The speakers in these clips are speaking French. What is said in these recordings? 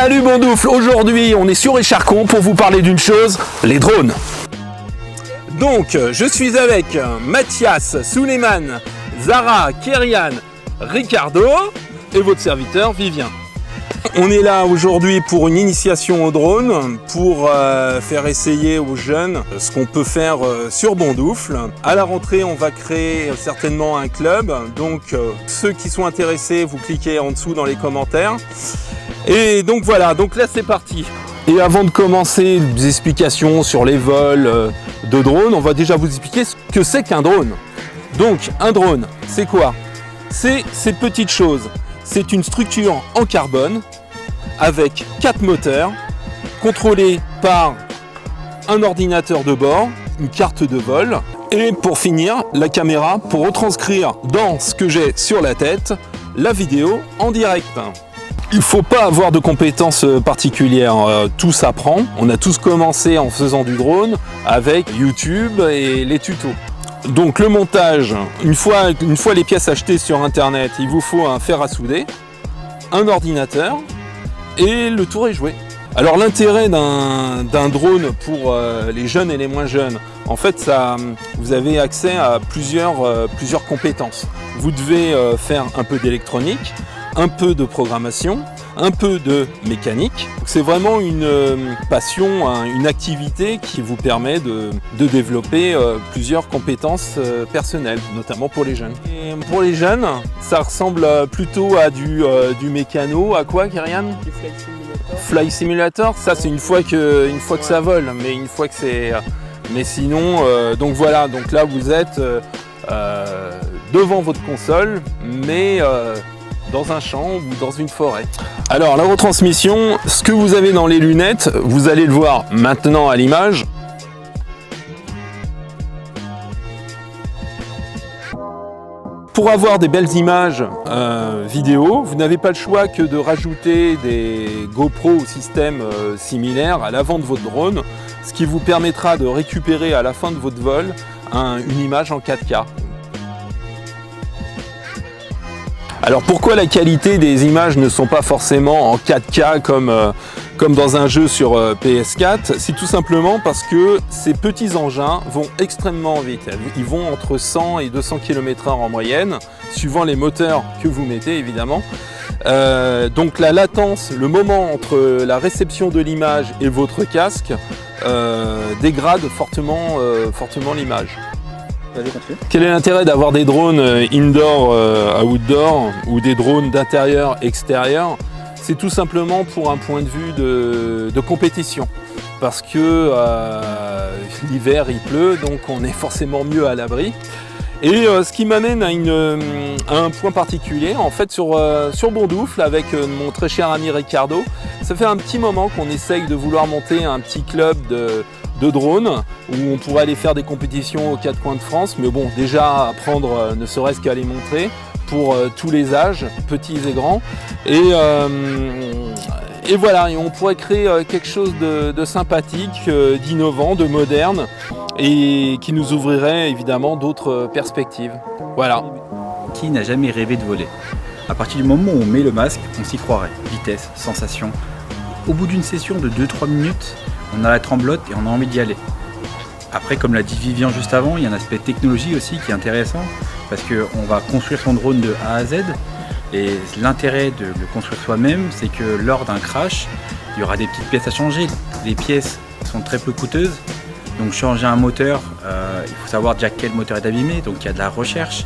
Salut Bondoufle, aujourd'hui on est sur Écharcon pour vous parler d'une chose, les drones. Donc je suis avec Mathias, Souleymane, Zara, Kerian, Ricardo et votre serviteur Vivien. On est là aujourd'hui pour une initiation au drone, pour faire essayer aux jeunes ce qu'on peut faire sur Bondoufle. À la rentrée, on va créer certainement un club. Donc ceux qui sont intéressés, vous cliquez en dessous dans les commentaires. Et donc voilà, donc là c'est parti. Et avant de commencer des explications sur les vols de drones, on va déjà vous expliquer ce que c'est qu'un drone. Donc un drone, c'est quoi? C'est ces petites choses. C'est une structure en carbone avec 4 moteurs contrôlés par un ordinateur de bord, une carte de vol et pour finir la caméra pour retranscrire dans ce que j'ai sur la tête la vidéo en direct. Il ne faut pas avoir de compétences particulières, tout s'apprend. On a tous commencé en faisant du drone avec YouTube et les tutos. Donc le montage, une fois les pièces achetées sur internet, il vous faut un fer à souder, un ordinateur et le tour est joué. Alors l'intérêt d'un drone pour les jeunes et les moins jeunes, en fait vous avez accès à plusieurs compétences. Vous devez faire un peu d'électronique, un peu de programmation, un peu de mécanique. C'est vraiment une passion, une activité qui vous permet de développer plusieurs compétences personnelles, notamment pour les jeunes. Et pour les jeunes, ça ressemble plutôt à du mécano, à quoi, Kerian? Du Flight Simulator. Flight Simulator, ça c'est une fois que ça vole, mais une fois que c'est... Mais sinon, donc voilà, donc là vous êtes devant votre console, mais dans un champ ou dans une forêt. Alors la retransmission, ce que vous avez dans les lunettes, vous allez le voir maintenant à l'image. Pour avoir des belles images vidéo, vous n'avez pas le choix que de rajouter des GoPro ou systèmes similaires à l'avant de votre drone, ce qui vous permettra de récupérer à la fin de votre vol une image en 4K. Alors pourquoi la qualité des images ne sont pas forcément en 4K comme dans un jeu sur PS4? C'est tout simplement parce que ces petits engins vont extrêmement vite. Ils vont entre 100 et 200 km/h en moyenne, suivant les moteurs que vous mettez évidemment. Donc la latence, le moment entre la réception de l'image et votre casque dégrade fortement l'image. Quel est l'intérêt d'avoir des drones indoor, outdoor ou des drones d'intérieur, extérieur? C'est tout simplement pour un point de vue de compétition. Parce que l'hiver il pleut, donc on est forcément mieux à l'abri. Et ce qui m'amène à un point particulier, en fait sur Bondoufle avec mon très cher ami Ricardo, ça fait un petit moment qu'on essaye de vouloir monter un petit club de drones où on pourrait aller faire des compétitions aux 4 coins de France, mais bon, déjà apprendre ne serait-ce qu'à les montrer pour tous les âges, petits et grands. Et voilà, et on pourrait créer quelque chose de sympathique, d'innovant, de moderne et qui nous ouvrirait évidemment d'autres perspectives. Voilà. Qui n'a jamais rêvé de voler? À partir du moment où on met le masque, on s'y croirait. Vitesse, sensation. Au bout d'une session de 2-3 minutes, on a la tremblote et on a envie d'y aller. Après, comme l'a dit Vivien juste avant, il y a un aspect technologie aussi qui est intéressant parce qu'on va construire son drone de A à Z et l'intérêt de le construire soi-même, c'est que lors d'un crash, il y aura des petites pièces à changer. Les pièces sont très peu coûteuses, donc changer un moteur, il faut savoir déjà quel moteur est abîmé, donc il y a de la recherche.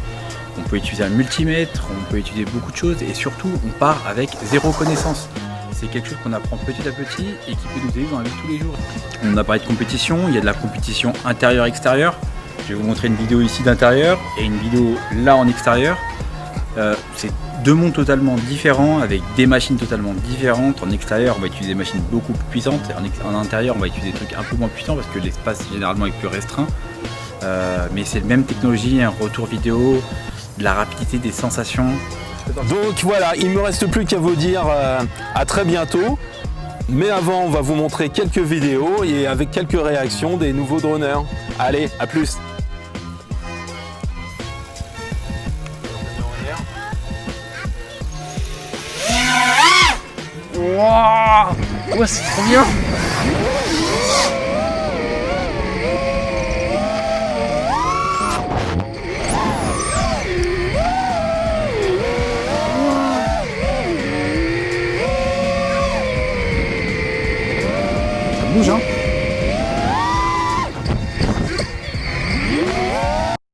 On peut utiliser un multimètre, on peut utiliser beaucoup de choses et surtout on part avec zéro connaissance. C'est quelque chose qu'on apprend petit à petit et qui peut nous aider dans la vie de tous les jours. On a parlé de compétition, il y a de la compétition intérieure-extérieure. Je vais vous montrer une vidéo ici d'intérieur et une vidéo là en extérieur. C'est deux mondes totalement différents avec des machines totalement différentes. En extérieur, on va utiliser des machines beaucoup plus puissantes. En intérieur, on va utiliser des trucs un peu moins puissants parce que l'espace généralement est plus restreint. Mais c'est la même technologie, un retour vidéo, de la rapidité, des sensations. Donc voilà, il ne me reste plus qu'à vous dire à très bientôt. Mais avant, on va vous montrer quelques vidéos et avec quelques réactions des nouveaux droneurs. Allez, à plus! Wouah, ouais, c'est trop bien.